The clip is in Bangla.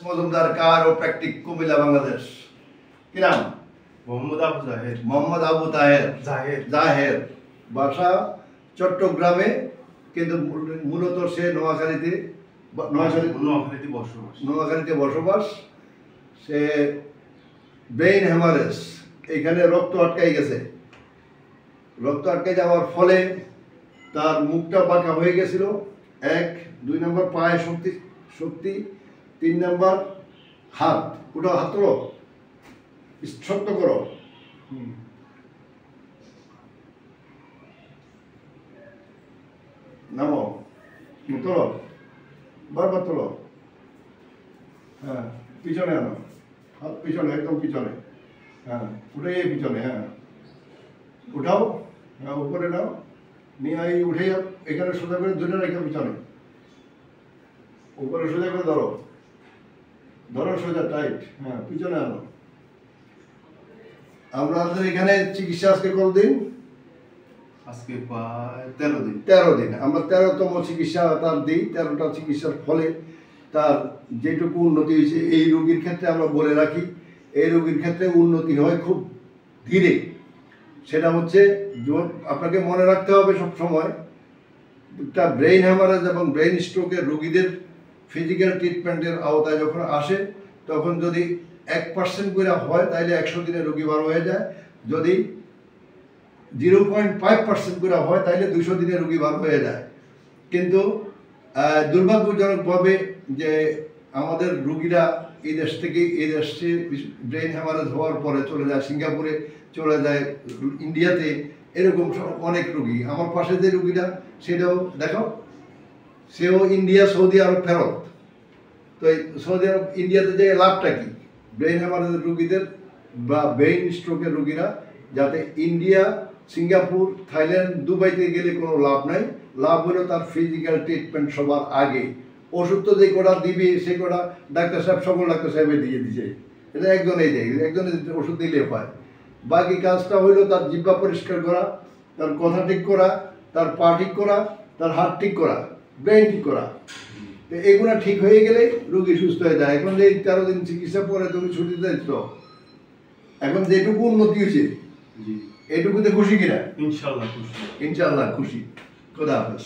মজুমদার কারোপ্র্যাকটিক কুমিল্লা বাংলাদেশ। কি নাম? মোহাম্মদ আবু জাহের। মোহাম্মদ আবু তাহের জাহের, বাসা চট্টগ্রামে, কিন্তু মূলত সে নোয়াখালীতে বসবাস। সে ব্রেইন হ্যামারেজ, এখানে রক্ত আটকাই গেছে। রক্ত আটকে যাওয়ার ফলে তার মুখটা বাঁকা হয়ে গেছিল। 1, 2 নম্বর পায়ে শক্তি, 3 নম্বর হাত, ওটা হাত তোলো, শক্ত করো। নামো, তোলো, বারবার তোলো। হ্যাঁ, পিছনে আনো, হাত পিছনে, একদম পিছনে। হ্যাঁ, উঠে পিছনে। হ্যাঁ, উঠাও। হ্যাঁ, উপরে নাও, নিয়ে উঠে যাও। এখানে সোজা করে ধরে রেখে পিছনে, উপরে সোজা করে ধরো, সোজা টাইট। হ্যাঁ, পিছনে আনো। আমাদের এখানে চিকিৎসা আজকে কতদিন? আজকে প্রায় 13 দিন। 13 দিন। আমরা 13তম চিকিৎসা তার দিই। 13টা চিকিৎসার ফলে তার যেটুকু উন্নতি হয়েছে, এই রোগীর ক্ষেত্রে আমরা বলে রাখি, এই রোগীর ক্ষেত্রে উন্নতি হয় খুব ধীরে। সেটা হচ্ছে, আপনাকে মনে রাখতে হবে সব সময়, একটা ব্রেইন হ্যামারেজ এবং ব্রেইন স্ট্রোকের রোগীদের ফিজিক্যাল ট্রিটমেন্টের আওতায় যখন আসে, তখন যদি 1% করে হয় তাহলে 100 দিনে রোগী ভালো হয়ে যায়। যদি 0.5% করে হয় তাহলে 200 দিনে রোগী ভালো হয়ে যায়। কিন্তু দুর্ভাগ্যজনকভাবে যে আমাদের রোগীরা এই দেশ থেকে এই দেশে ব্রেইন হ্যামারেজ হওয়ার পরে চলে যায় সিঙ্গাপুরে, চলে যায় ইন্ডিয়াতে। এরকম অনেক রোগী। আমার পাশে যে রোগীটা, সেটাও দেখো, সেও ইন্ডিয়া সৌদি আরব ফেরত। তো এই সৌদি আরব ইন্ডিয়াতে যে লাভটা কি? ব্রেইন হ্যামারেজের রোগীদের বা ব্রেইন স্ট্রোকের রোগীরা যাতে ইন্ডিয়া, সিঙ্গাপুর, থাইল্যান্ড, দুবাইতে গেলে কোনো লাভ নাই। লাভ হলো তার ফিজিক্যাল ট্রিটমেন্ট সবার আগে। ওষুধ তো যে কটা দিবে, সে কটা ডাক্তার সাহেব, সকল ডাক্তার সাহেবে দিয়ে দিছে। এটা একজনেই দেয়, একজনে ওষুধ দিলে পায়। বাকি কাজটা হইলো তার জিহ্বা পরিষ্কার করা, তার কথা ঠিক করা, তার পা ঠিক করা, তার হাত ঠিক করা, ব্রেইন ঠিক করা। তো এগুলো ঠিক হয়ে গেলে রোগী সুস্থ হয়ে যায়। এখন এই 13 দিন চিকিৎসা পরে তুমি ছুটিতে যাচ্ছ, এখন যেটুকু উন্নতি হয়েছে, এটুকুতে খুশি কিনা? ইনশাআল্লাহ খুশি। ইনশাআল্লাহ খুশি। খোদা হাফেজ।